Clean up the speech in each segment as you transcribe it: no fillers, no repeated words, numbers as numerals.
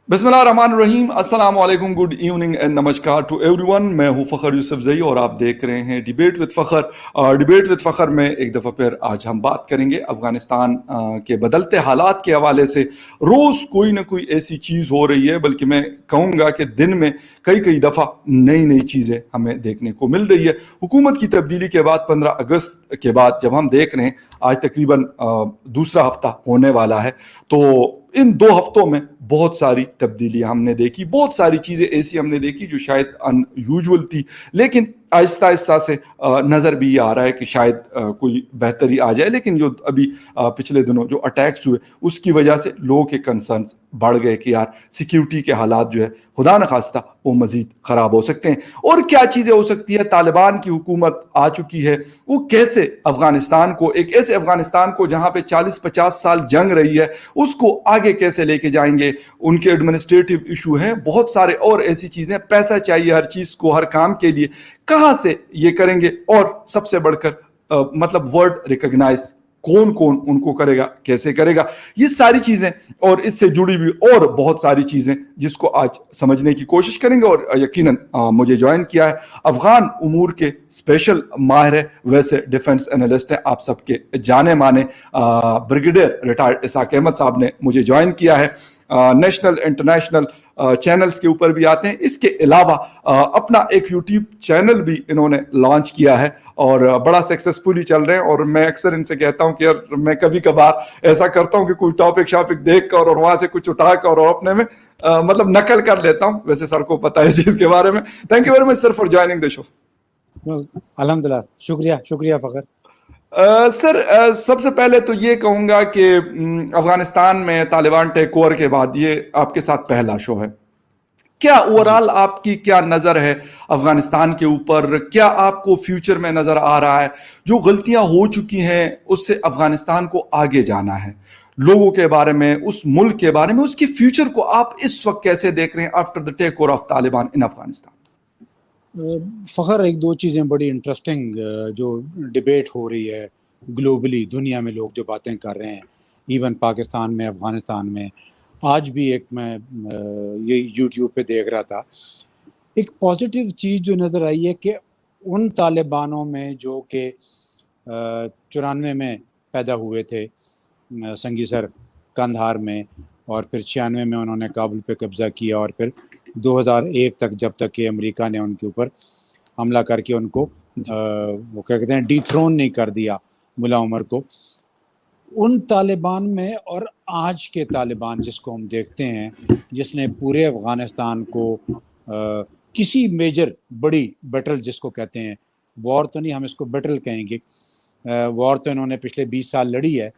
بسم اللہ الرحمن الرحیم، السلام علیکم، good evening and namaskar to everyone. میں ہوں فخر یوسف زئی اور آپ دیکھ رہے ہیں ڈیبیٹ وتھ فخر. ڈیبیٹ وتھ فخر میں ایک دفعہ پھر آج ہم بات کریں گے افغانستان کے بدلتے حالات کے حوالے سے. روز کوئی نہ کوئی ایسی چیز ہو رہی ہے، بلکہ میں کہوں گا کہ دن میں کئی دفعہ نئی چیزیں ہمیں دیکھنے کو مل رہی ہے. حکومت کی تبدیلی کے بعد 15 اگست کے بعد جب ہم دیکھ رہے ہیں، آج تقریباً دوسرا ہفتہ ہونے والا ہے، تو ان 2 ہفتوں میں بہت ساری تبدیلیاں ہم نے دیکھی، بہت ساری چیزیں ایسی ہم نے دیکھی جو شاید ان یوزول تھی، لیکن آہستہ آہستہ سے نظر بھی یہ آ رہا ہے کہ شاید کوئی بہتری آ جائے. لیکن جو ابھی پچھلے دنوں جو اٹیکس ہوئے اس کی وجہ سے لوگوں کے کنسرنس بڑھ گئے کہ یار سیکیورٹی کے حالات جو ہے خدا نخواستہ وہ مزید خراب ہو سکتے ہیں. اور کیا چیزیں ہو سکتی ہے؟ طالبان کی حکومت آ چکی ہے، وہ کیسے افغانستان کو، ایک ایسے افغانستان کو جہاں پہ 40-50 سال جنگ رہی ہے، اس کو آگے کیسے لے کے جائیں گے؟ ان کے ایڈمنسٹریٹو ایشو ہیں، بہت سارے اور ایسی چیزیں، پیسہ چاہیے ہر چیز کو، ہر کام کے لیے، کہاں سے یہ کریں گے؟ اور سب سے بڑھ کر مطلب ورڈ ریکگنائز کون ان کو کرے گا، کیسے کرے گا؟ یہ ساری چیزیں اور اس سے جڑی ہوئی اور بہت ساری چیزیں جس کو آج سمجھنے کی کوشش کریں گے. اور یقیناً مجھے جوائن کیا ہے افغان امور کے اسپیشل ماہر ہے، ویسے ڈیفنس انالسٹ ہیں، آپ سب کے جانے مانے بریگیڈیئر ریٹائرڈ اسحاق احمد صاحب نے مجھے جوائن کیا ہے. نیشنل انٹرنیشنل چینلز کے اوپر بھی آتے ہیں. اس کے علاوہ اپنا ایک یوٹیوب چینل بھی انہوں نے لانچ کیا ہے اور بڑا سکسیسفلی چل رہے ہیں. اور میں اکثر ان سے کہتا ہوں کہ یار میں کبھی کبھار ایسا کرتا ہوں کہ کوئی ٹاپک دیکھ کر اور وہاں سے کچھ اٹھا کر اور اپنے میں مطلب نقل کر لیتا ہوں. ویسے سر کو پتا ہے اس چیز کے بارے میں. Thank you very much sir for joining the show. الحمدللہ، شکریہ فخر. سر سب سے پہلے تو یہ کہوں گا کہ افغانستان میں طالبان ٹیک اوور کے بعد یہ آپ کے ساتھ پہلا شو ہے. کیا اوورال آپ کی کیا نظر ہے افغانستان کے اوپر؟ کیا آپ کو فیوچر میں نظر آ رہا ہے جو غلطیاں ہو چکی ہیں اس سے افغانستان کو آگے جانا ہے؟ لوگوں کے بارے میں، اس ملک کے بارے میں، اس کے فیوچر کو آپ اس وقت کیسے دیکھ رہے ہیں after the takeover of Taliban in Afghanistan? Fakhar, ایک دو چیزیں بڑی انٹرسٹنگ جو ڈیبیٹ ہو رہی ہے گلوبلی، دنیا میں لوگ جو باتیں کر رہے ہیں، ایون پاکستان میں، افغانستان میں. آج بھی ایک میں یہ یوٹیوب پہ دیکھ رہا تھا، ایک پازیٹیو چیز جو نظر آئی ہے کہ ان طالبانوں میں جو کہ 94 میں پیدا ہوئے تھے سنگی سر کندھار میں، اور پھر 96 میں انہوں نے کابل پہ قبضہ کیا، اور پھر 2001 تک جب تک کہ امریکہ نے ان کے اوپر حملہ کر کے ان کو وہ کیا کہتے ہیں ڈی تھرون نہیں کر دیا ملا عمر کو. ان طالبان میں اور آج کے طالبان جس کو ہم دیکھتے ہیں، جس نے پورے افغانستان کو کسی میجر بڑی بیٹل جس کو کہتے ہیں، وار تو نہیں، ہم اس کو بیٹل کہیں گے، وار تو انہوں نے پچھلے 20 سال لڑی ہے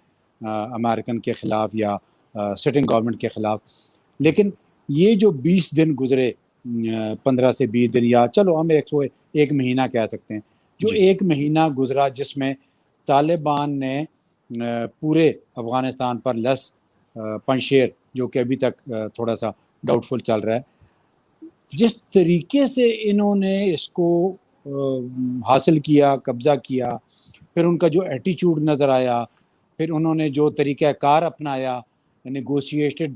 امریکن کے خلاف یا سٹنگ گورنمنٹ کے خلاف. لیکن یہ جو 20 دن گزرے، 15 سے 20 دن، یا چلو ہم ایک مہینہ کہہ سکتے ہیں، جو ایک مہینہ گزرا جس میں طالبان نے پورے افغانستان پر لس پنشیر، جو کہ ابھی تک تھوڑا سا ڈاؤٹ فل چل رہا ہے، جس طریقے سے انہوں نے اس کو حاصل کیا، قبضہ کیا، پھر ان کا جو ایٹیچیوڈ نظر آیا، پھر انہوں نے جو طریقہ کار اپنایا نیگوشیٹڈ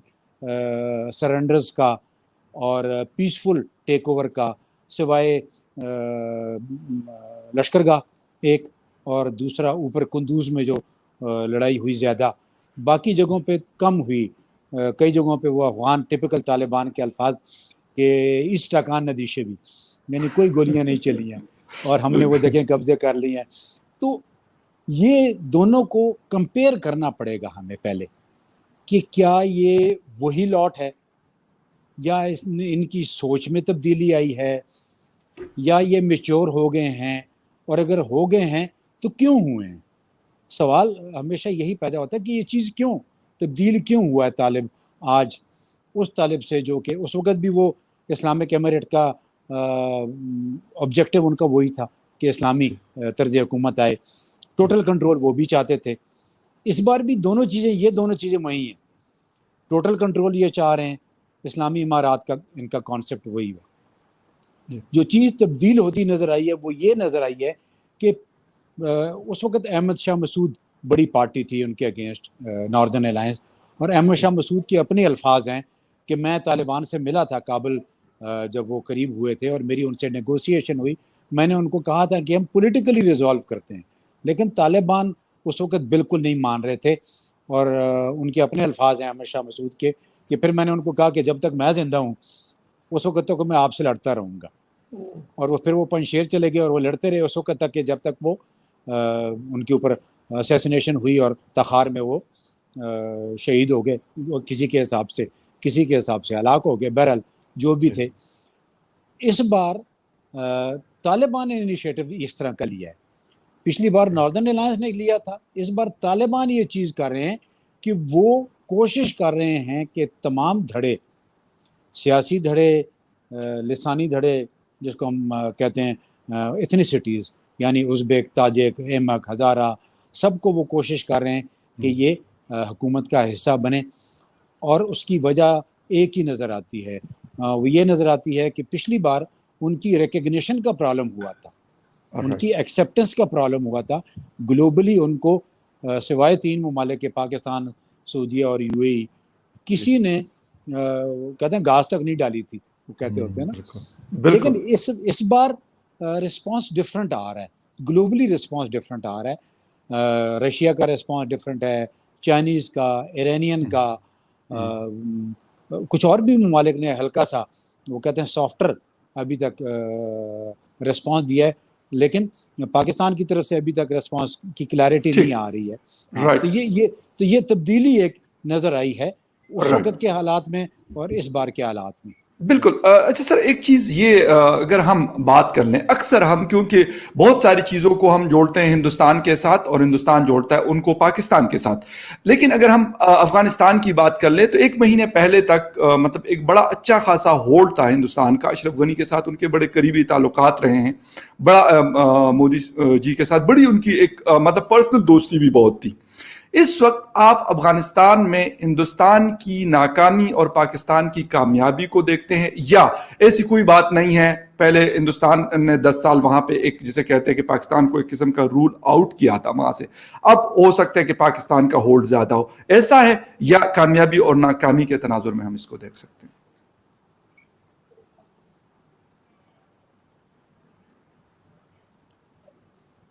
سرنڈرز کا اور پیسفل ٹیک اوور کا، سوائے لشکرگاہ ایک اور دوسرا اوپر کندوز میں جو لڑائی ہوئی زیادہ، باقی جگہوں پہ کم ہوئی. کئی جگہوں پہ وہ افغان ٹپکل طالبان کے الفاظ کہ اس ٹکان ندیشے بھی، یعنی کوئی گولیاں نہیں چلی ہیں اور ہم نے وہ جگہیں قبضے کر لی ہیں. تو یہ دونوں کو کمپیئر کرنا پڑے گا ہمیں پہلے کہ کیا یہ وہی لاٹ ہے، یا ان کی سوچ میں تبدیلی آئی ہے، یا یہ میچور ہو گئے ہیں، اور اگر ہو گئے ہیں تو کیوں ہوئے ہیں. سوال ہمیشہ یہی پیدا ہوتا ہے کہ یہ چیز کیوں تبدیل کیوں ہوا ہے طالب آج اس طالب سے جو کہ اس وقت بھی وہ اسلامک ایمریٹ کا آبجیکٹو ان کا وہی تھا کہ اسلامی طرز حکومت آئے، ٹوٹل کنٹرول وہ بھی چاہتے تھے. اس بار بھی یہ دونوں چیزیں وہی ہیں، ٹوٹل کنٹرول یہ چاہ رہے ہیں، اسلامی امارات کا ان کا کانسیپٹ وہی ہے. جو چیز تبدیل ہوتی نظر آئی ہے وہ یہ نظر آئی ہے کہ اس وقت احمد شاہ مسعود بڑی پارٹی تھی ان کے اگینسٹ ناردرن الائنس، اور احمد شاہ مسعود کے اپنے الفاظ ہیں کہ میں طالبان سے ملا تھا کابل جب وہ قریب ہوئے تھے اور میری ان سے نیگوسیشن ہوئی. میں نے ان کو کہا تھا کہ ہم پولیٹیکلی ریزالو کرتے ہیں, لیکن طالبان اس وقت بالکل نہیں مان رہے تھے. اور ان کے اپنے الفاظ ہیں احمد شاہ مسعود کے, کہ پھر میں نے ان کو کہا کہ جب تک میں زندہ ہوں اس وقت تک میں آپ سے لڑتا رہوں گا. اور وہ پھر وہ پنشیر چلے گئے اور وہ لڑتے رہے اس وقت تک کہ جب تک وہ ان کے اوپر اسیسینیشن ہوئی اور تخار میں وہ شہید ہو گئے, وہ کسی کے حساب سے ہلاک ہو گئے. بہرحال جو بھی تھے, اس بار طالبان نے انیشیٹو اس طرح کا لیا ہے. پچھلی بار ناردرن الائنس نے لیا تھا, اس بار طالبان یہ چیز کر رہے ہیں کہ وہ کوشش کر رہے ہیں کہ تمام دھڑے, سیاسی دھڑے, لسانی دھڑے جس کو ہم کہتے ہیں ایتھنیسٹیز, یعنی ازبیک, تاجک, احمق, ہزارہ, سب کو وہ کوشش کر رہے ہیں کہ یہ حکومت کا حصہ بنے. اور اس کی وجہ ایک ہی نظر آتی ہے, وہ یہ نظر آتی ہے کہ پچھلی بار ان کی ریکگنیشن کا پرابلم ہوا تھا, ان کی ایکسیپٹنس کا پرابلم ہوا تھا. گلوبلی ان کو سوائے 3 ممالک کے پاکستان, سعودیہ اور یو اے ای, کسی نے کہتے ہیں گھاس تک نہیں ڈالی تھی, وہ کہتے ہوتے ہیں نا. لیکن اس بار رسپانس ڈفرینٹ آ رہا ہے, گلوبلی رسپانس ڈفرینٹ آ رہا ہے. رشیا کا رسپانس ڈفرینٹ ہے, چائنیز کا, ایرانین کا, کچھ اور بھی ممالک نے ہلکا سا, وہ کہتے ہیں سافٹر ابھی تک رسپانس دیا ہے. لیکن پاکستان کی طرف سے ابھی تک رسپانس کی کلیئرٹی نہیں آ رہی ہے. تو یہ تبدیلی ایک نظر آئی ہے اس وقت کے حالات میں اور اس بار کے حالات میں. بالکل. اچھا سر, ایک چیز یہ اگر ہم بات کر لیں, اکثر ہم کیونکہ بہت ساری چیزوں کو ہم جوڑتے ہیں ہندوستان کے ساتھ اور ہندوستان جوڑتا ہے ان کو پاکستان کے ساتھ, لیکن اگر ہم افغانستان کی بات کر لیں تو 1 مہینے پہلے تک مطلب ایک بڑا اچھا خاصا ہولڈ تھا ہندوستان کا. اشرف غنی کے ساتھ ان کے بڑے قریبی تعلقات رہے ہیں, بڑا مودی جی کے ساتھ بڑی ان کی ایک مطلب پرسنل دوستی بھی بہت تھی. اس وقت آپ افغانستان میں ہندوستان کی ناکامی اور پاکستان کی کامیابی کو دیکھتے ہیں, یا ایسی کوئی بات نہیں ہے, پہلے ہندوستان نے 10 سال وہاں پہ ایک جسے کہتے ہیں کہ پاکستان کو ایک قسم کا رول آؤٹ کیا تھا وہاں سے, اب ہو سکتا ہے کہ پاکستان کا ہولڈ زیادہ ہو, ایسا ہے, یا کامیابی اور ناکامی کے تناظر میں ہم اس کو دیکھ سکتے ہیں؟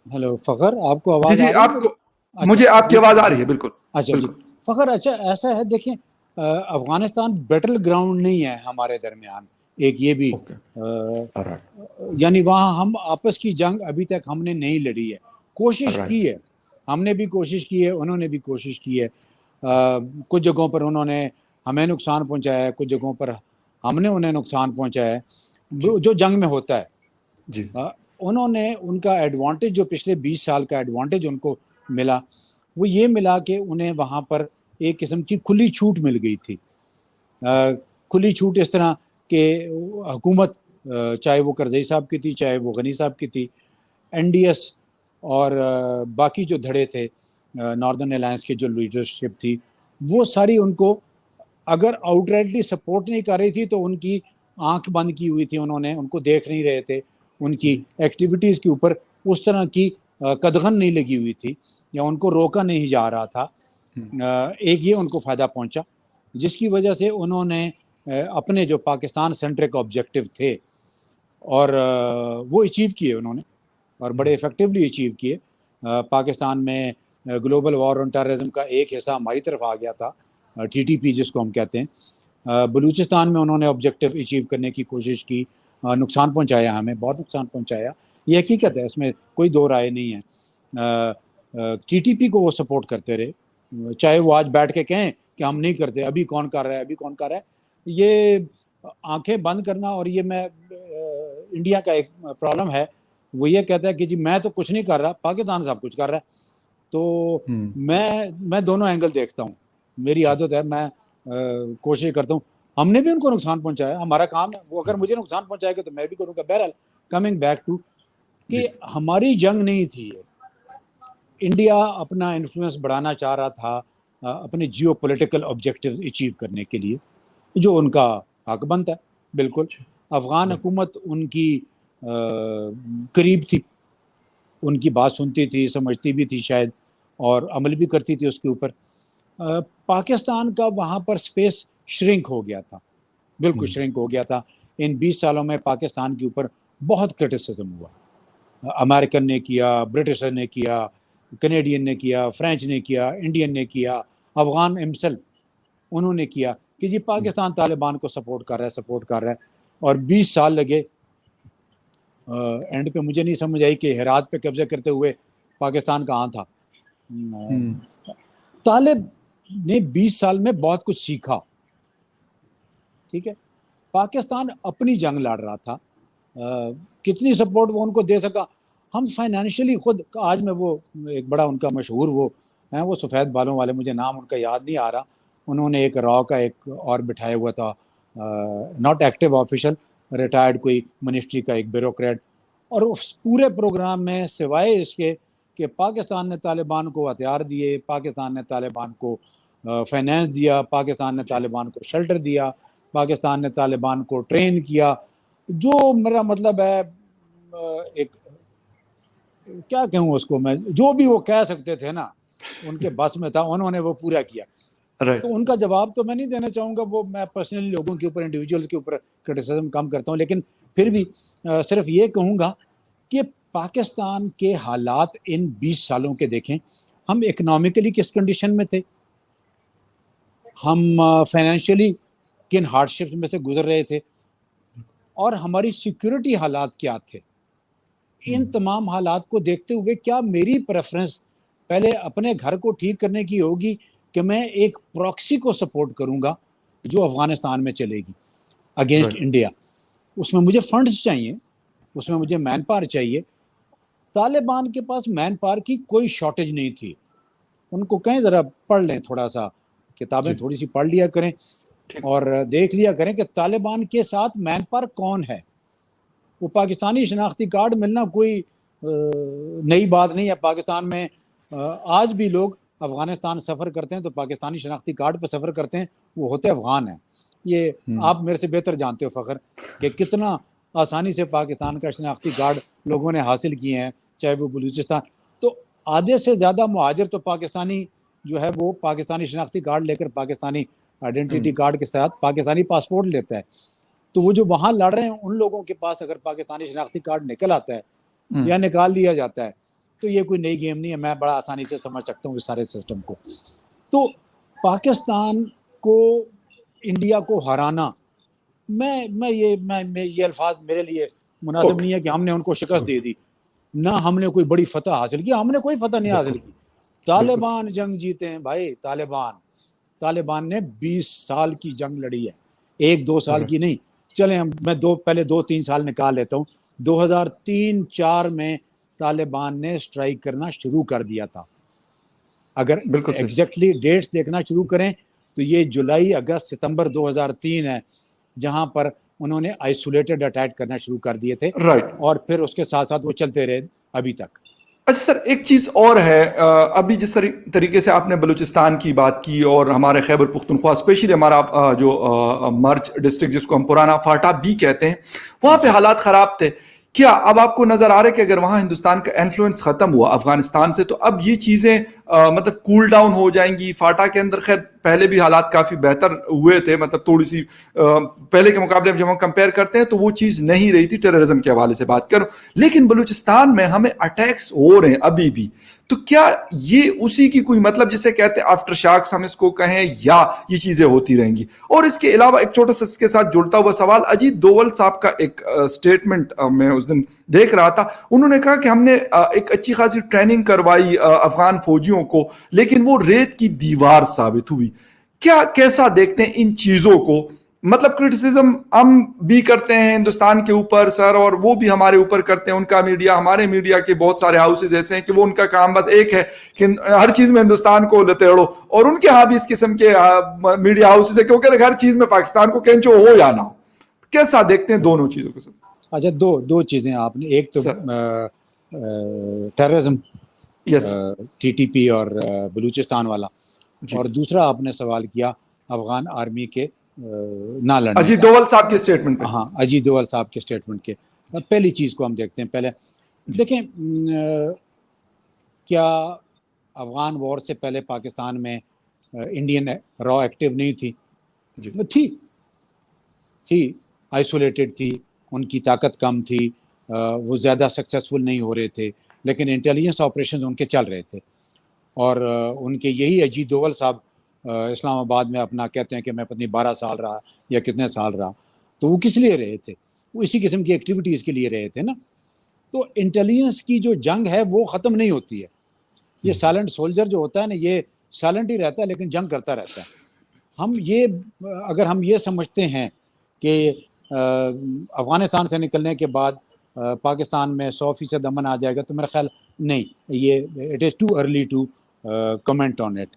ہیلو فخر, آپ کو آواز جی آ رہی ہے میری؟ مجھے آپ کی آواز آ رہی ہے. بالکل اچھا جی فخر, اچھا ایسا ہے, دیکھیں افغانستان بیٹل گراؤنڈ نہیں ہے ہمارے درمیان, ایک یہ بھی یعنی وہاں ہم آپس کی جنگ ابھی تک ہم نے نہیں لڑی ہے. کوشش کی ہے, ہم نے بھی کوشش کی ہے, انہوں نے بھی کوشش کی ہے. کچھ جگہوں پر انہوں نے ہمیں نقصان پہنچایا ہے, کچھ جگہوں پر ہم نے انہیں نقصان پہنچایا ہے, جو جنگ میں ہوتا ہے. جی, انہوں نے ان کا ایڈوانٹیج, جو پچھلے 20 سال کا ایڈوانٹیج ان کو ملا, وہ یہ ملا کہ انہیں وہاں پر ایک قسم کی کھلی چھوٹ مل گئی تھی. کھلی چھوٹ اس طرح کہ حکومت, چاہے وہ کرزئی صاحب کی تھی, چاہے وہ غنی صاحب کی تھی, این ڈی ایس اور باقی جو دھڑے تھے ناردرن الائنس کے جو لیڈرشپ تھی, وہ ساری ان کو اگر آؤٹ رائٹلی سپورٹ نہیں کر رہی تھی تو ان کی آنکھ بند کی ہوئی تھی, انہوں نے ان کو دیکھ نہیں رہے تھے, ان کی ایکٹیویٹیز کے اوپر اس طرح کی قدغن نہیں لگی ہوئی تھی, یا ان کو روکا نہیں جا رہا تھا. ایک یہ ان کو فائدہ پہنچا, جس کی وجہ سے انہوں نے اپنے جو پاکستان سینٹرک آبجیکٹو تھے اور وہ اچیو کیے انہوں نے, اور بڑے ایفیکٹولی اچیو کیے. پاکستان میں گلوبل وار آن ٹیررزم کا ایک حصہ ہماری طرف آ گیا تھا, ٹی ٹی پی جس کو ہم کہتے ہیں. بلوچستان میں انہوں نے آبجیکٹو اچیو کرنے کی کوشش کی, نقصان پہنچایا, ہمیں بہت نقصان پہنچایا, یہ حقیقت ہے, اس میں کوئی دو رائے نہیں ہے. ٹی ٹی پی کو وہ سپورٹ کرتے رہے, چاہے وہ آج بیٹھ کے کہیں کہ ہم نہیں کرتے, ابھی کون کر رہا ہے, ابھی کون کر رہا ہے. یہ آنکھیں بند کرنا, اور یہ میں انڈیا کا ایک پرابلم ہے, وہ یہ کہتا ہے کہ جی میں تو کچھ نہیں کر رہا, پاکستان سب کچھ کر رہا ہے. تو میں دونوں اینگل دیکھتا ہوں, میری عادت ہے, میں کوشش کرتا ہوں. ہم نے بھی ان کو نقصان پہنچایا, ہمارا کام ہے, وہ اگر مجھے نقصان پہنچائے گا تو میں بھی کروں گا. بہرحال کمنگ بیک ٹو کہ ہماری جنگ نہیں تھی یہ, انڈیا اپنا انفلوئنس بڑھانا چاہ رہا تھا اپنے جیو پولیٹیکل آبجیکٹیوز اچیو کرنے کے لیے, جو ان کا حق بنتا ہے. بالکل افغان حکومت ان کی قریب تھی, ان کی بات سنتی تھی, سمجھتی بھی تھی شاید, اور عمل بھی کرتی تھی اس کے اوپر. پاکستان کا وہاں پر سپیس شرنک ہو گیا تھا, بالکل شرنک ہو گیا تھا. ان 20 سالوں میں پاکستان کے اوپر بہت کرٹیسزم ہوا. امریکن نے کیا, برٹشر نے کیا, کینیڈین نے کیا, فرینچ نے کیا, انڈین نے کیا, افغان ہمسلف انہوں نے کیا کہ جی پاکستان طالبان کو سپورٹ کر رہا ہے. اور 20 سال لگے. اینڈ پہ مجھے نہیں سمجھ آئی کہ ہرات پہ قبضہ کرتے ہوئے پاکستان کہاں تھا. طالب نے 20 سال میں بہت کچھ سیکھا. ٹھیک ہے, پاکستان اپنی جنگ لڑ رہا تھا. کتنی سپورٹ وہ ان کو دے سکا. ہم فائنینشلی خود, آج میں وہ ایک بڑا ان کا مشہور وہ ہیں, وہ سفید بالوں والے, مجھے نام ان کا یاد نہیں آ رہا, انہوں نے ایک را کا ایک اور بٹھایا ہوا تھا, ناٹ ایکٹیو آفیشل, ریٹائرڈ کوئی منسٹری کا ایک بیوروکریٹ. اور اس پورے پروگرام میں سوائے اس کے کہ پاکستان نے طالبان کو ہتھیار دیے, پاکستان نے طالبان کو فائنینس دیا, پاکستان نے طالبان کو شیلٹر دیا, پاکستان نے طالبان کو ٹرین کیا, جو میرا مطلب ہے ایک کیا کہوں اس کو میں, جو بھی وہ کہہ سکتے تھے نا ان کے بس میں تھا, انہوں نے وہ پورا کیا. تو ان کا جواب تو میں نہیں دینا چاہوں گا, وہ میں پرسنلی لوگوں کے اوپر, انڈیویجولز کے اوپر کرٹیسزم کم کرتا ہوں, لیکن پھر بھی صرف یہ کہوں گا کہ پاکستان کے حالات ان 20 سالوں کے دیکھیں. ہم اکنامکلی کس کنڈیشن میں تھے, ہم فائنینشلی کن ہارڈشپ میں سے گزر رہے تھے, اور ہماری سیکیورٹی حالات کیا تھے. ان تمام حالات کو دیکھتے ہوئے کیا میری پریفرنس پہلے اپنے گھر کو ٹھیک کرنے کی ہوگی کہ میں ایک پراکسی کو سپورٹ کروں گا جو افغانستان میں چلے گی اگینسٹ انڈیا. اس میں مجھے فنڈز چاہیے, اس میں مجھے مین پاور چاہیے. طالبان کے پاس مین پاور کی کوئی شارٹیج نہیں تھی. ان کو کہیں ذرا پڑھ لیں, تھوڑا سا کتابیں تھوڑی سی پڑھ لیا کریں اور دیکھ لیا کریں کہ طالبان کے ساتھ مین پاور کون ہے. وہ پاکستانی شناختی کارڈ ملنا کوئی نئی بات نہیں ہے. پاکستان میں آج بھی لوگ افغانستان سفر کرتے ہیں تو پاکستانی شناختی کارڈ پہ سفر کرتے ہیں, وہ ہوتے افغان ہیں. یہ آپ میرے سے بہتر جانتے ہو فخر کہ کتنا آسانی سے پاکستان کا شناختی کارڈ لوگوں نے حاصل کیے ہیں, چاہے وہ بلوچستان. تو آدھے سے زیادہ مہاجر تو پاکستانی جو ہے وہ پاکستانی شناختی کارڈ لے کر, پاکستانی آئیڈینٹی کارڈ کے ساتھ پاکستانی پاسپورٹ لیتا ہے. تو وہ جو وہاں لڑ رہے ہیں ان لوگوں کے پاس اگر پاکستانی شناختی کارڈ نکل آتا ہے یا نکال دیا جاتا ہے تو یہ کوئی نئی گیم نہیں ہے. میں بڑا آسانی سے سمجھ سکتا ہوں اس سارے سسٹم کو. تو پاکستان کو انڈیا کو ہرانا, میں یہ الفاظ میرے لیے مناسب نہیں ہے کہ ہم نے ان کو شکست دے دی. نہ ہم نے کوئی بڑی فتح حاصل کی, ہم نے کوئی فتح نہیں حاصل کی. طالبان جنگ جیتے ہیں بھائی. طالبان نے 20 سال کی جنگ لڑی ہے, 1-2 سال کی نہیں. چلیں میں پہلے 2-3 سال نکال لیتا ہوں. 2003-04 میں طالبان نے اسٹرائک کرنا شروع کر دیا تھا. اگر ایگزیکٹلی ڈیٹس دیکھنا شروع کریں تو یہ جولائی, اگست, ستمبر 2003 ہے جہاں پر انہوں نے آئسولیٹڈ اٹیک کرنا شروع کر دیے تھے, اور پھر اس کے ساتھ ساتھ وہ چلتے رہے ابھی تک. اچھا سر, ایک چیز اور ہے, ابھی جس طریقے سے آپ نے بلوچستان کی بات کی اور ہمارے خیبر پختونخوا اسپیشلی ہمارا جو مرچ ڈسٹرکٹ جس کو ہم پرانا فاٹا بھی کہتے ہیں, وہاں پہ حالات خراب تھے. کیا اب آپ کو نظر آ رہا ہے کہ اگر وہاں ہندوستان کا انفلوئنس ختم ہوا افغانستان سے تو اب یہ چیزیں مطلب کول ڈاؤن ہو جائیں گی؟ فاٹا کے اندر خیر پہلے بھی حالات کافی بہتر ہوئے تھے, مطلب تھوڑی سی پہلے کے مقابلے میں جب ہم کمپیئر کرتے ہیں تو وہ چیز نہیں رہی تھی ٹیررزم کے حوالے سے بات کروں. لیکن بلوچستان میں ہمیں اٹیکس ہو رہے ہیں ابھی بھی, تو کیا یہ اسی کی کوئی مطلب جسے کہتے ہیں آفٹر شاکس ہم اس کو کہیں, یا یہ چیزیں ہوتی رہیں گی؟ اور اس کے علاوہ ایک چھوٹا سا اس کے ساتھ جڑتا ہوا سوال, اجیت دوول صاحب کا ایک سٹیٹمنٹ میں اس دن دیکھ رہا تھا. انہوں نے کہا کہ ہم نے ایک اچھی خاصی ٹریننگ کروائی افغان فوجیوں کو, لیکن وہ ریت کی دیوار ثابت ہوئی. کیا کیسا دیکھتے ہیں ان چیزوں کو؟ مطلب کرٹیسزم ہم بھی کرتے ہیں ہندوستان کے اوپر سر, اور وہ بھی ہمارے اوپر کرتے ہیں. ان کا میڈیا, ہمارے میڈیا کے بہت سارے ہاؤسز ایسے ہیں کہ وہ ان کا کام بس ایک ہے کہ ہر چیز میں ہندوستان کو لتیڑو, اور ان کے ہاں بھی اس قسم کے میڈیا ہاؤسز ہیں کیونکہ ہر چیز میں پاکستان کو کینچو ہو یا نہ ہو. کیسا دیکھتے ہیں دونوں چیزوں کو سر؟ اچھا, دو چیزیں آپ نے, ایک تو ٹیررزم, ٹی ٹی پی اور بلوچستان والا, اور دوسرا آپ نے سوال کیا افغان آرمی کے نہ لڑنے, اجیت دوول صاحب کے سٹیٹمنٹ پہ. ہاں, اجیت دوول صاحب کے سٹیٹمنٹ کے. پہلی چیز کو ہم دیکھتے ہیں. پہلے دیکھیں, کیا افغان وار سے پہلے پاکستان میں انڈین را ایکٹیو نہیں تھی؟ تھی. تھی آئسولیٹڈ تھی, ان کی طاقت کم تھی, وہ زیادہ سکسیسفل نہیں ہو رہے تھے, لیکن انٹیلیجنس آپریشن ان کے چل رہے تھے. اور ان کے یہی اجیت دوول صاحب اسلام آباد میں اپنا کہتے ہیں کہ میں پتہ نہیں 12 سال رہا یا کتنے سال رہا, تو وہ کس لیے رہے تھے؟ وہ اسی قسم کی ایکٹیویٹیز کے لیے رہے تھے نا. تو انٹیلیجنس کی جو جنگ ہے وہ ختم نہیں ہوتی ہے. یہ سائلنٹ سولجر جو ہوتا ہے نا, یہ سائلنٹ ہی رہتا ہے لیکن جنگ کرتا رہتا ہے. اگر ہم یہ سمجھتے ہیں کہ افغانستان سے نکلنے کے بعد پاکستان میں 100% امن آ جائے گا, تو میرا خیال نہیں, یہ it is too early to comment on it.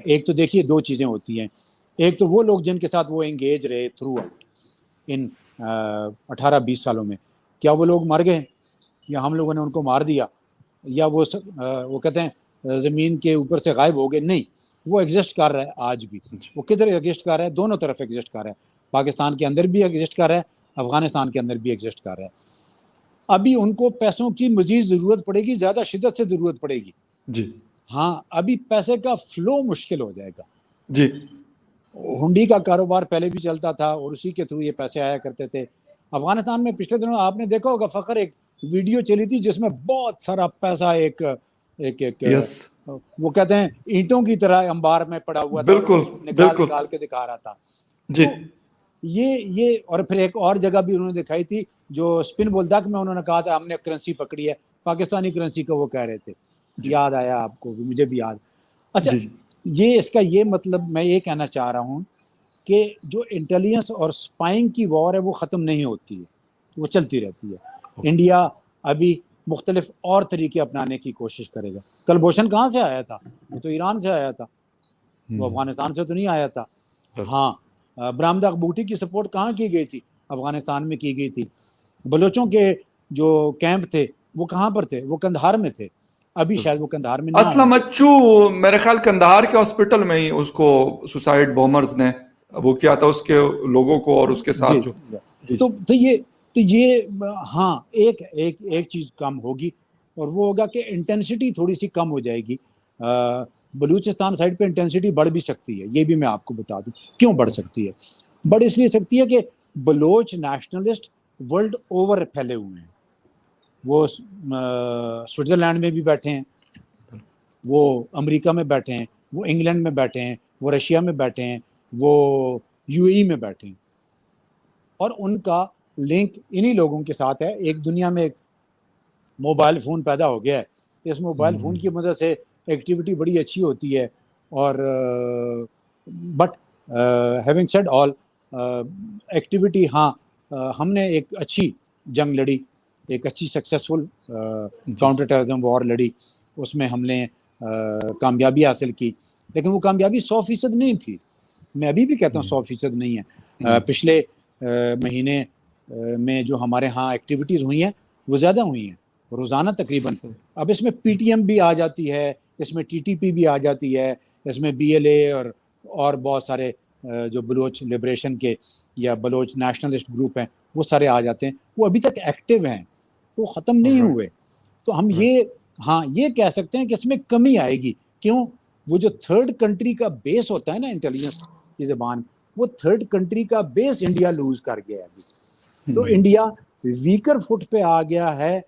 ایک تو دیکھیے دو چیزیں ہوتی ہیں. ایک تو وہ لوگ جن کے ساتھ وہ انگیج رہے تھرو آؤٹ ان 18-20 سالوں میں, کیا وہ لوگ مر گئے یا ہم لوگوں نے ان کو مار دیا, یا وہ کہتے ہیں زمین کے اوپر سے غائب ہو گئے؟ نہیں, وہ ایگزسٹ کر رہا ہے آج بھی. وہ کدھر ایگزسٹ کر رہا ہے؟ دونوں طرف ایگزسٹ کر رہا ہے. پاکستان کے اندر بھی ایگزسٹ کر رہا ہے, افغانستان کے اندر بھی ایگزسٹ کر رہا ہے. ابھی ان کو پیسوں کی مزید ضرورت پڑے گی, زیادہ شدت سے ضرورت پڑے گی. جی ہاں, ابھی پیسے کا فلو مشکل ہو جائے گا. جی, ہنڈی کا کاروبار پہلے بھی چلتا تھا اور اسی کے تھرو یہ پیسے آیا کرتے تھے. افغانستان میں پچھلے دنوں آپ نے دیکھا ہوگا فخر, ایک ویڈیو چلی تھی جس میں بہت سارا پیسہ ایک یس, وہ کہتے ہیں اینٹوں کی طرح انبار میں پڑا ہوا تھا, اور بالکل بالکل, نکال کے دکھا رہا تھا. جی تو یہ اور پھر ایک اور جگہ بھی انہوں نے دکھائی تھی جو اسپن بولدک میں انہوں نے کہا تھا ہم نے کرنسی پکڑی ہے, پاکستانی کرنسی کا وہ کہہ رہے تھے. یاد آیا آپ کو؟ مجھے بھی یاد. اچھا, یہ اس کا یہ مطلب میں یہ کہنا چاہ رہا ہوں کہ جو انٹیلیجنس اور سپائنگ کی وار ہے وہ ختم نہیں ہوتی ہے, وہ چلتی رہتی ہے. انڈیا ابھی مختلف اور طریقے اپنانے کی کوشش کرے گا. کلبھوشن کہاں سے آیا تھا؟ وہ تو ایران سے آیا تھا, وہ افغانستان سے تو نہیں آیا تھا. ہاں, برامدہ بوٹی کی سپورٹ کہاں کی گئی تھی؟ افغانستان میں کی گئی تھی. بلوچوں کے جو کیمپ تھے وہ کہاں پر تھے؟ وہ کندھار میں تھے. ابھی شاید وہ کندھار میں نہ ہوں. اسلم اچو میرے خیال کندہار کے ہاسپٹل میں ہی اس کو سوسائڈ بومرز نے وہ کیا تھا, اس کے لوگوں کو اور اس کے ساتھ جو تو یہ ہاں ایک چیز کم ہوگی, اور وہ ہوگا کہ انٹینسٹی تھوڑی سی کم ہو جائے گی. بلوچستان سائڈ پہ انٹینسٹی بڑھ بھی سکتی ہے, یہ بھی میں آپ کو بتا دوں کیوں بڑھ سکتی ہے. بڑھ اس لیے سکتی ہے کہ بلوچ نیشنلسٹ ورلڈ اوور پھیلے ہوئے ہیں. وہ سوئٹزرلینڈ میں بھی بیٹھے ہیں, وہ امریکہ میں بیٹھے ہیں, وہ انگلینڈ میں بیٹھے ہیں, وہ رشیا میں بیٹھے ہیں, وہ یو اے ای میں بیٹھے ہیں, اور ان کا لنک انہی لوگوں کے ساتھ ہے. ایک دنیا میں ایک موبائل فون پیدا ہو گیا ہے, اس موبائل فون کی مدد سے ایکٹیویٹی بڑی اچھی ہوتی ہے. اور but having said all activity, ہاں ہم نے ایک اچھی جنگ لڑی, ایک اچھی سکسیسفل کاؤنٹر ٹیررزم وار لڑی, اس میں ہم نے کامیابی حاصل کی, لیکن وہ کامیابی 100% نہیں تھی. میں ابھی بھی کہتا ہوں 100% نہیں ہے. پچھلے مہینے میں جو ہمارے ہاں ایکٹیویٹیز ہوئی ہیں وہ زیادہ ہوئی ہیں روزانہ تقریباً. اب اس میں پی ٹی ایم بھی آ جاتی ہے, اس میں ٹی ٹی پی بھی آ جاتی ہے, اس میں بی ایل اے اور بہت سارے جو بلوچ لبریشن کے یا بلوچ نیشنلسٹ گروپ ہیں وہ سارے آ جاتے ہیں. وہ ابھی تک ایکٹیو ہیں, وہ ختم نہیں ہوئے. تو ہم یہ کہہ سکتے ہیں کہ اس میں کمی آئے گی. کیوں؟ وہ جو تھرڈ کنٹری کا بیس ہوتا ہے نا انٹیلیجنس کی زبان, وہ تھرڈ کنٹری کا بیس انڈیا لوز کر گیا ہے ابھی. تو انڈیا ویکر فٹ پہ آ گیا ہے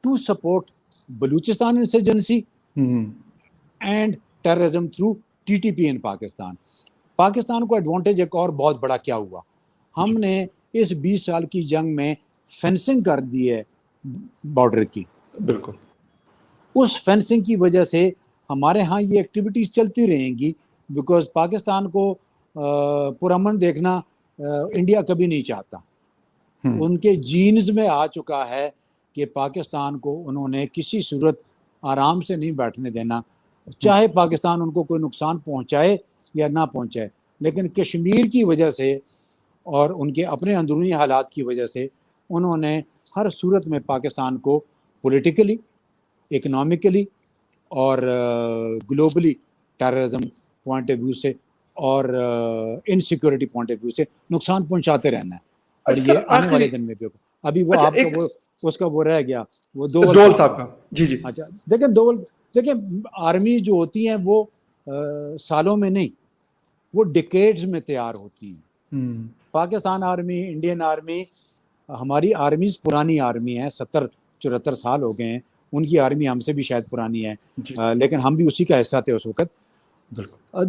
to support Balochistan insurgency and terrorism through T T P in Pakistan. Pakistan کو ایڈوانٹیج ایک اور بہت بڑا کیا ہوا, ہم نے اس 20 سال کی جنگ میں فینسنگ کر دی ہے بارڈر کی. بالکل, اس فینسنگ کی وجہ سے ہمارے ہاں یہ ایکٹیویٹیز چلتی رہیں گی, بیکاز پاکستان کو پرامن دیکھنا انڈیا کبھی نہیں چاہتا. ان کے جینز میں آ چکا ہے کہ پاکستان کو انہوں نے کسی صورت آرام سے نہیں بیٹھنے دینا, چاہے پاکستان ان کو کوئی نقصان پہنچائے یا نہ پہنچائے. لیکن کشمیر کی وجہ سے اور ان کے اپنے اندرونی حالات کی وجہ سے انہوں نے ہر صورت میں پاکستان کو پولیٹیکلی, اکنامکلی اور globally terrorism point of view سے اور انسیکیورٹی پوائنٹ آف ویو سے نقصان پہنچاتے رہنا ہے. اور یہ آنے والے دن میں بھی ہوگا. ابھی وہ آپ کا وہ اس کا وہ رہ گیا وہ دوول صاحب کا. جی اچھا دیکھیں آرمی جو ہوتی ہیں وہ سالوں میں نہیں, وہ ڈیکیڈز میں تیار ہوتی ہیں. پاکستان آرمی، انڈین آرمی، ہماری آرمیز پرانی آرمی ہیں، 70-74 سال ہو گئے ہیں. ان کی آرمی ہم سے بھی شاید پرانی ہے، لیکن ہم بھی اسی کا حصہ تھے اس وقت.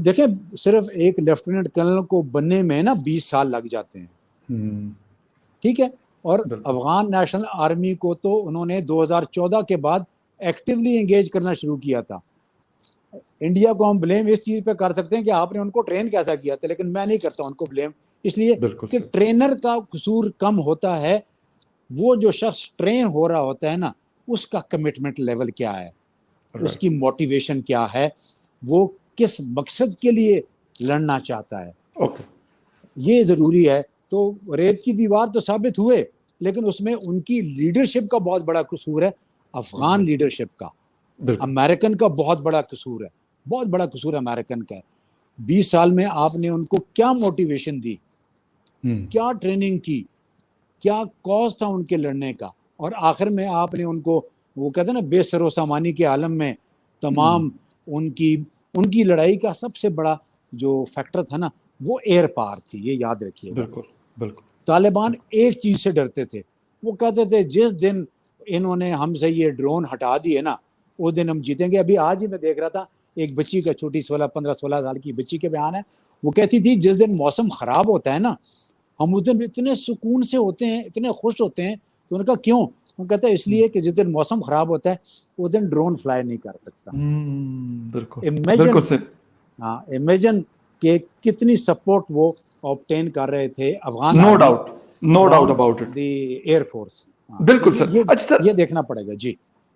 دیکھیں صرف ایک لیفٹیننٹ کرنل کو بننے میں نا 20 سال لگ جاتے ہیں، ٹھیک ہے. اور افغان نیشنل آرمی کو تو انہوں نے 2014 کے بعد ایکٹیولی انگیج کرنا شروع کیا تھا. انڈیا کو ہم بلیم اس چیز پہ کر سکتے ہیں کہ آپ نے ان کو ٹرین کیسا کیا تھا، لیکن میں نہیں کرتا ان کو بلیم، اس لیے کہ ٹرینر کا قصور کم ہوتا ہے. وہ جو شخص ٹرین ہو رہا ہوتا ہے نا، اس کا کمٹمنٹ لیول کیا ہے، اس کی موٹیویشن کیا ہے، وہ کس مقصد کے لیے لڑنا چاہتا ہے، یہ ضروری ہے. تو ریت کی دیوار تو ثابت ہوئے، لیکن اس میں ان کی لیڈرشپ کا بہت بڑا قصور ہے، افغان لیڈرشپ کا. امریکن کا بہت بڑا قصور ہے، بہت بڑا قصور امریکن کا ہے. 20 سال میں آپ نے ان کو کیا موٹیویشن دی، کیا ٹریننگ کی، کیا کاز تھا ان کے لڑنے کا، اور آخر میں آپ نے ان کو، وہ کہتے ہیں نا بے سر و سامانی کے عالم میں تمام ان کی لڑائی کا سب سے بڑا جو فیکٹر تھا نا، وہ ایئر پار تھی. یہ یاد رکھیے گا. طالبان ایک چیز سے ڈرتے تھے، وہ کہتے تھے جس دن انہوں نے ہم سے یہ ڈرون ہٹا دیے نا، اس دن ہم جیتیں گے. ابھی آج ہی میں دیکھ رہا تھا ایک بچی کا، چھوٹی 15-16 سال کی بچی کے بیان ہے. وہ کہتی تھی جس دن موسم خراب ہوتا ہے نا، ہم اس دن اتنے سکون سے ہوتے ہیں، اتنے خوش ہوتے ہیں. تو انہوں نے کہا کیوں؟ وہ کہتا ہے اس لیے کہ جس دن موسم خراب ہوتا ہے اس دن ڈرون فلائی نہیں کر سکتا. امیجن کہ کتنی سپورٹ وہ آبٹین کر رہے تھے Afghan army, no doubt about it, the air force. بالکل سر. اچھا سر، یہ دیکھنا پڑے گا. جی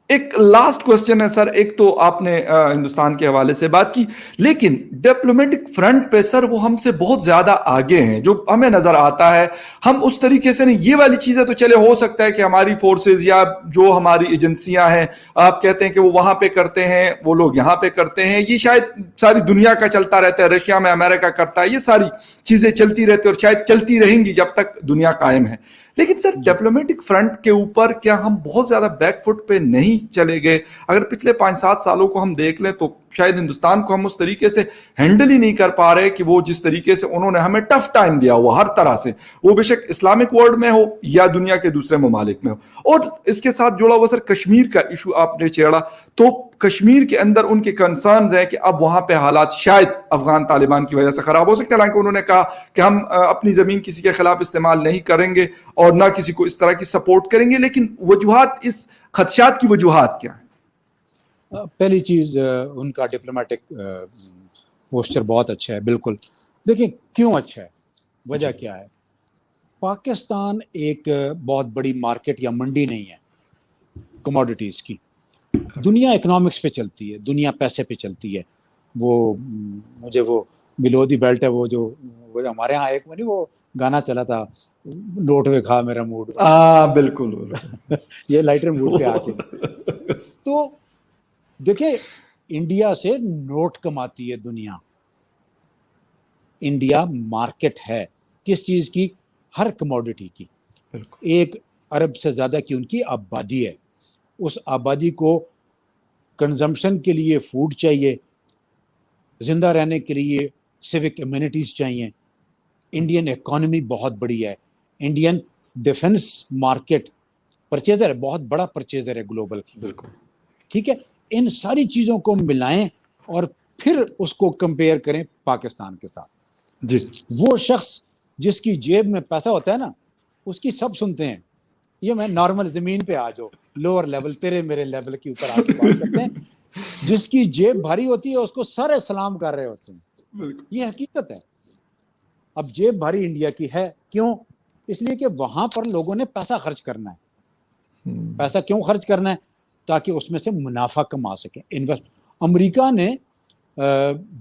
ایک لاسٹ کوسچن ہے سر. ایک تو آپ نے ہندوستان کے حوالے سے بات کی، لیکن ڈپلومیٹک فرنٹ پہ سر وہ ہم سے بہت زیادہ آگے ہیں جو ہمیں نظر آتا ہے. ہم اس طریقے سے نہیں، یہ والی چیزیں تو چلے ہو سکتا ہے کہ ہماری فورسز یا جو ہماری ایجنسیاں ہیں، آپ کہتے ہیں کہ وہ وہاں پہ کرتے ہیں، وہ لوگ یہاں پہ کرتے ہیں، یہ شاید ساری دنیا کا چلتا رہتا ہے. رشیا میں امریکہ کرتا ہے، یہ ساری چیزیں چلتی رہتی ہیں اور شاید چلتی رہیں گی جب تک دنیا قائم ہے. لیکن سر ڈپلومیٹک فرنٹ کے اوپر کیا ہم بہت زیادہ بیک فٹ پہ نہیں چلے گئے؟ اگر پچھلے 5-7 سالوں کو ہم دیکھ لیں تو شاید ہندوستان کو ہم اس طریقے سے ہینڈل ہی نہیں کر پا رہے کہ وہ جس طریقے سے انہوں نے ہمیں ٹف ٹائم دیا ہوا ہر طرح سے، وہ بے شک اسلامک ورلڈ میں ہو یا دنیا کے دوسرے ممالک میں ہو. اور اس کے ساتھ جڑا ہوا سر کشمیر کا ایشو آپ نے چھیڑا، تو کشمیر کے اندر ان کے کنسرنز ہیں کہ اب وہاں پہ حالات شاید افغان طالبان کی وجہ سے خراب ہو سکتے ہیں. حالانکہ انہوں نے کہا کہ ہم اپنی زمین کسی کے خلاف استعمال نہیں کریں گے اور نہ کسی کو اس طرح کی سپورٹ کریں گے. لیکن وجوہات، اس خدشات کی وجوہات کیا ہیں؟ پہلی چیز ان کا ڈپلومیٹک پوسچر بہت اچھا ہے. بالکل. دیکھیں کیوں اچھا ہے، وجہ کیا ہے. پاکستان ایک بہت بڑی مارکیٹ یا منڈی نہیں ہے کموڈیٹیز کی. دنیا اکنامکس پہ چلتی ہے، دنیا پیسے پہ چلتی ہے. وہ مجھے وہ بلو دی بیلٹ ہے، وہ جو ہمارے ہاں ایک نہیں وہ گانا چلا تھا، نوٹ وے کھا میرا موڈ. بالکل یہ لائٹر موڈ پہ آ کے. تو دیکھیں انڈیا سے نوٹ کماتی ہے دنیا. انڈیا مارکیٹ ہے کس چیز کی؟ ہر کموڈیٹی کی. 1 ارب سے زیادہ کی ان کی آبادی ہے. اس آبادی کو کنزمپشن کے لیے فوڈ چاہیے، زندہ رہنے کے لیے سیوک ایمینٹیز چاہیے. انڈین اکانومی بہت بڑی ہے. انڈین ڈیفنس مارکیٹ پرچیزر ہے، بہت بڑا پرچیزر ہے گلوبل. بالکل ٹھیک ہے. ان ساری چیزوں کو ملائیں اور پھر اس کو کمپیئر کریں پاکستان کے ساتھ. جی. وہ شخص جس کی جیب میں پیسہ ہوتا ہے نا، اس کی سب سنتے ہیں. یہ میں نارمل زمین پہ آ جاؤ، لوور لیول، تیرے میرے لیول کے اوپر آ کے بات کرتے ہیں. جس کی جیب بھاری ہوتی ہے اس کو سارے سلام کر رہے ہوتے ہیں. یہ حقیقت ہے. اب جیب بھاری انڈیا کی ہے، کیوں؟ اس لیے کہ وہاں پر لوگوں نے پیسہ خرچ کرنا ہے. پیسہ کیوں خرچ کرنا ہے؟ تاکہ اس میں سے منافع کما سکیں. امریکہ نے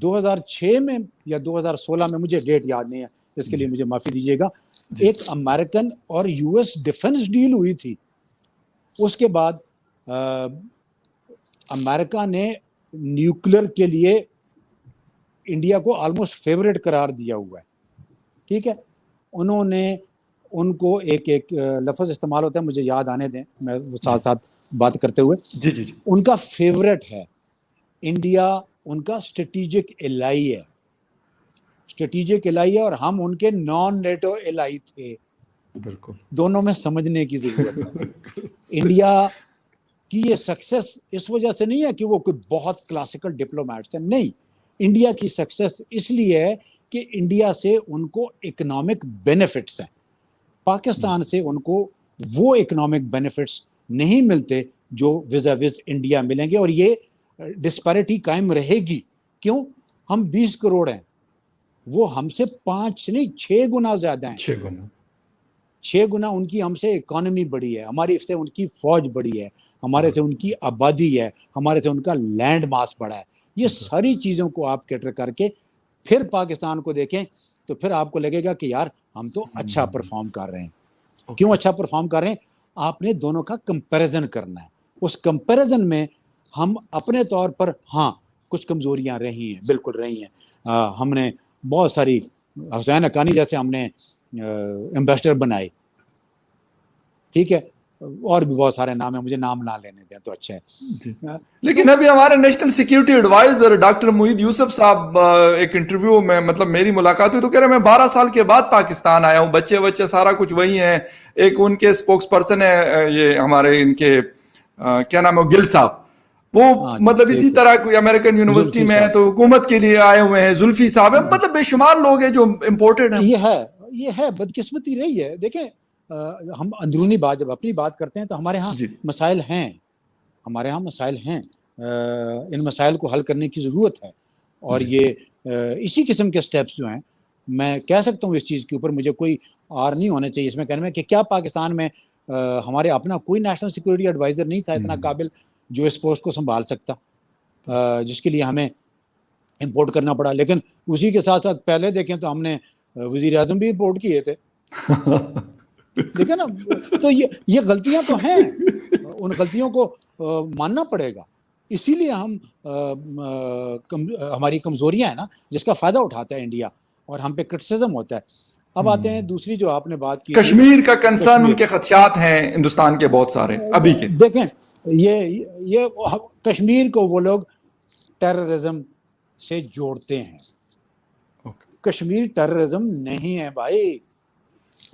2006 میں یا 2016 میں، مجھے ڈیٹ یاد نہیں ہے، اس کے لیے مجھے معافی دیجیے گا، ایک امریکن اور یو ایس ڈیفنس ڈیل ہوئی تھی. اس کے بعد امریکہ نے نیوکلیر کے لیے انڈیا کو آلموسٹ فیوریٹ قرار دیا ہوا ہے. ٹھیک ہے. انہوں نے ان کو ایک لفظ استعمال ہوتا ہے، مجھے یاد آنے دیں، میں ساتھ ساتھ بات کرتے ہوئے. جی. ان کا فیوریٹ ہے. انڈیا ان کا اسٹریٹجک الائی ہے. اسٹریٹجک الائی ہے اور ہم ان کے نان نیٹو الائی تھے. بالکل دونوں میں سمجھنے کی ضرورت ہے. انڈیا کی یہ سکسیس اس وجہ سے نہیں ہے کہ وہ کوئی بہت کلاسیکل ڈپلومیٹس ہیں, نہیں. انڈیا کی سکسیس اس لیے ہے کہ انڈیا سے ان کو اکنامک بینیفٹس ہیں, پاکستان سے ان کو وہ اکنامک بینیفٹس نہیں ملتے جو وزا وز انڈیا ملیں گے, اور یہ ڈسپیرٹی قائم رہے گی. کیوں؟ ہم 20 کروڑ ہیں, وہ ہم سے 5 نہیں 6 گنا زیادہ ہیں. 6 گنا 6 گنا ان کی ہم سے اکانومی بڑی ہے, ہماری سے ان کی فوج بڑی ہے, ہمارے سے ان کی آبادی ہے, ہمارے سے ان کا لینڈ ماس بڑا ہے. یہ ساری چیزوں کو آپ کیٹر کر کے پھر پاکستان کو دیکھیں تو پھر آپ کو لگے گا کہ یار ہم تو اچھا پرفارم کر رہے ہیں. کیوں اچھا پرفارم کر رہے ہیں؟ آپ نے دونوں کا کمپیریزن کرنا ہے. اس کمپیریزن میں ہم اپنے طور پر ہاں کچھ کمزوریاں رہی ہیں, بالکل رہی ہیں. ہم نے بہت ساری, حسین حقانی جیسے ہم نے ایمبیسڈر بنائے, ٹھیک ہے, اور بھی بہت سارے نام ہیں, مجھے نام نہ لینے دیں تو اچھا ہے. لیکن ابھی ہمارے نیشنل سیکیورٹی ایڈوائزر ڈاکٹر محیط یوسف صاحب ایک انٹرویو میں مطلب میری ملاقات ہوئی تو کہہ رہے میں 12 سال کے بعد پاکستان آیا ہوں, بچے سارا کچھ وہی ہیں. ایک ان کے اسپوکس پرسن ہے یہ ہمارے ان کے کیا نام ہے گل صاحب, وہ مطلب اسی طرح کوئی امریکن یونیورسٹی میں ہے تو حکومت کے لیے آئے ہوئے ہیں. زلفی صاحب ہے, مطلب بے شمار لوگ ہیں جو امپورٹڈ ہیں. یہ ہے بدقسمتی رہی ہے. دیکھیں ہم اندرونی بات جب اپنی بات کرتے ہیں تو ہمارے ہاں مسائل ہیں, ہمارے ہاں مسائل ہیں. ان مسائل کو حل کرنے کی ضرورت ہے, اور یہ اسی قسم کے سٹیپس جو ہیں میں کہہ سکتا ہوں اس چیز کے اوپر مجھے کوئی آر نہیں ہونا چاہیے اس میں کہنے میں کہ کیا پاکستان میں ہمارے اپنا کوئی نیشنل سیکورٹی ایڈوائزر نہیں تھا اتنا قابل جو اس پوسٹ کو سنبھال سکتا, جس کے لیے ہمیں امپورٹ کرنا پڑا. لیکن اسی کے ساتھ ساتھ پہلے دیکھیں تو ہم نے وزیر اعظم بھی امپورٹ کیے تھے, دیکھیں نا. تو یہ غلطیاں تو ہیں, ان غلطیوں کو ماننا پڑے گا. اسی لیے ہم ہماری کمزوریاں ہیں نا جس کا فائدہ اٹھاتا ہے انڈیا, اور ہم پہ کرٹیسزم ہوتا ہے. اب آتے ہیں دوسری جو آپ نے بات کی, کشمیر کا کنسرن, ان کے خدشات ہیں ہندوستان کے بہت سارے ابھی کے. دیکھیں یہ کشمیر کو وہ لوگ ٹیررزم سے جوڑتے ہیں. کشمیر ٹیررزم نہیں ہے بھائی,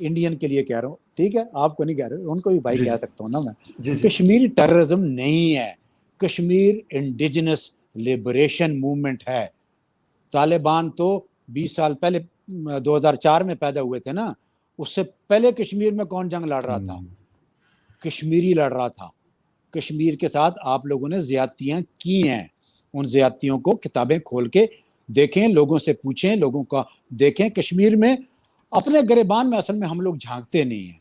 انڈین کے لیے کہہ رہا ہوں, ٹھیک ہے, آپ کو نہیں کہہ رہے, ان کو بھی بھائی کہہ سکتا ہوں نا میں. کشمیر ٹیررزم نہیں ہے, کشمیر انڈیجنس لبریشن موومنٹ ہے. طالبان تو 20 سال پہلے 2004 میں پیدا ہوئے تھے نا, اس سے پہلے کشمیر میں کون جنگ لڑ رہا تھا؟ کشمیری لڑ رہا تھا. کشمیر کے ساتھ آپ لوگوں نے زیادتیاں کی ہیں, ان زیادتیوں کو کتابیں کھول کے دیکھیں, لوگوں سے پوچھیں, لوگوں کا دیکھیں. کشمیر میں اپنے گریبان میں اصل میں ہم لوگ جھانکتے نہیں ہیں.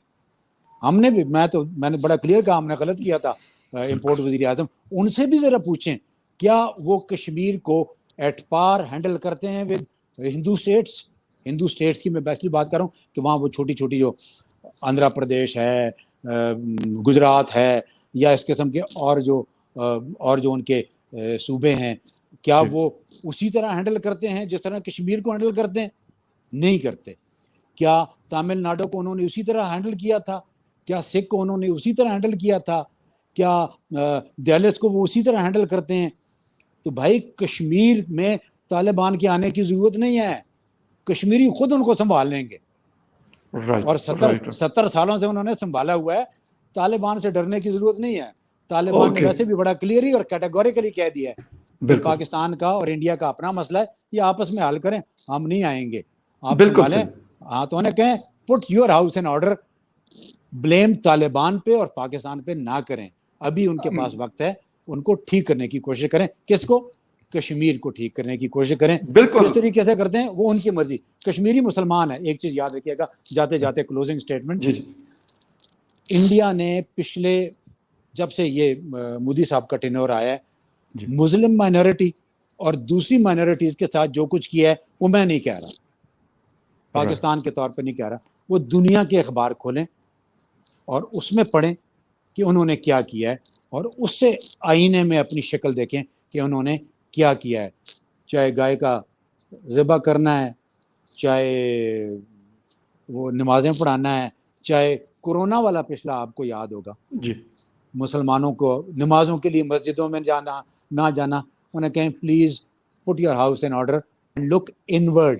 ہم نے بھی, میں نے بڑا کلیئر کہا, ہم نے غلط کیا تھا امپورٹ وزیر اعظم, ان سے بھی ذرا پوچھیں کیا وہ کشمیر کو ایٹ پار ہینڈل کرتے ہیں ود ہندو اسٹیٹس کی میں بیسٹلی بات کر رہا ہوں کہ وہاں وہ چھوٹی چھوٹی جو آندھرا پردیش ہے, گجرات ہے, یا اس قسم کے اور جو ان کے صوبے ہیں, کیا وہ اسی طرح ہینڈل کرتے ہیں جس طرح کشمیر کو ہینڈل کرتے ہیں؟ نہیں کرتے. کیا تامل ناڈو کو انہوں نے اسی طرح ہینڈل کیا تھا؟ کیا سکھ کو انہوں نے اسی طرح ہینڈل کیا تھا؟ کیا دلتس کو وہ اسی طرح ہینڈل کرتے ہیں؟ تو بھائی کشمیر میں طالبان کے آنے کی ضرورت نہیں ہے, کشمیری خود ان کو سنبھال لیں گے. اور 70 سالوں سے انہوں نے سنبھالا ہوا ہے, طالبان سے ڈرنے کی ضرورت نہیں ہے. طالبان نے ویسے بھی بڑا کلیئرلی اور کیٹیگوریکلی کہہ دیا ہے کہ پاکستان کا اور انڈیا کا اپنا مسئلہ ہے, یہ آپس میں حل کریں, ہم نہیں آئیں گے, آپ سنبھالیں. ہاں تو انہیں کہیں پٹ your house in order, blame Taliban پہ اور پاکستان پہ نہ کریں. ابھی ان کے پاس وقت ہے, ان کو ٹھیک کرنے کی کوشش کریں. کس کو؟ کشمیر کو ٹھیک کرنے کی کوشش کریں. کس طریقے سے کرتے ہیں وہ ان کی مرضی. کشمیری مسلمان ہے, ایک چیز یاد رکھیے گا جاتے جاتے کلوزنگ سٹیٹمنٹ. انڈیا نے پچھلے جب سے یہ مودی صاحب کا ٹینور آیا ہے, مسلم مائنورٹی اور دوسری مائنورٹیز کے ساتھ جو کچھ کیا ہے وہ میں نہیں کہہ رہا, پاکستان کے طور پہ نہیں کہہ رہا, وہ دنیا کے اخبار کھولیں اور اس میں پڑھیں کہ انہوں نے کیا کیا ہے, اور اس سے آئینے میں اپنی شکل دیکھیں کہ انہوں نے کیا کیا ہے. چاہے گائے کا ذبح کرنا ہے, چاہے وہ نمازیں پڑھانا ہے, چاہے کورونا والا پچھلا آپ کو یاد ہوگا, مسلمانوں کو نمازوں کے لیے مسجدوں میں جانا نہ جانا, انہیں کہیں please put your house in order and look inward.